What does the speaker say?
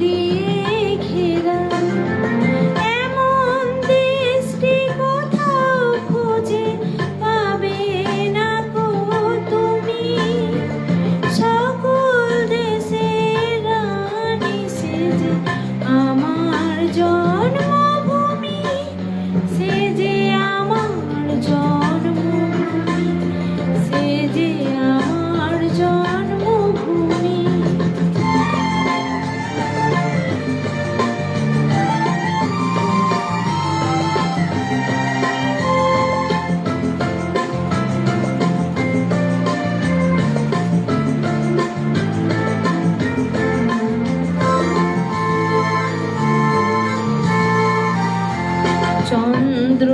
দিয়ে ঘেরা। এমন দেশটি কোথাও খুঁজে পাবে না গো তুমি। সকল দেশের রানী সেজে আমার জন্মভূমি, সেজে আমার জন্মভূমি, সেজে আমার জন্মভূমি। চন্দ্র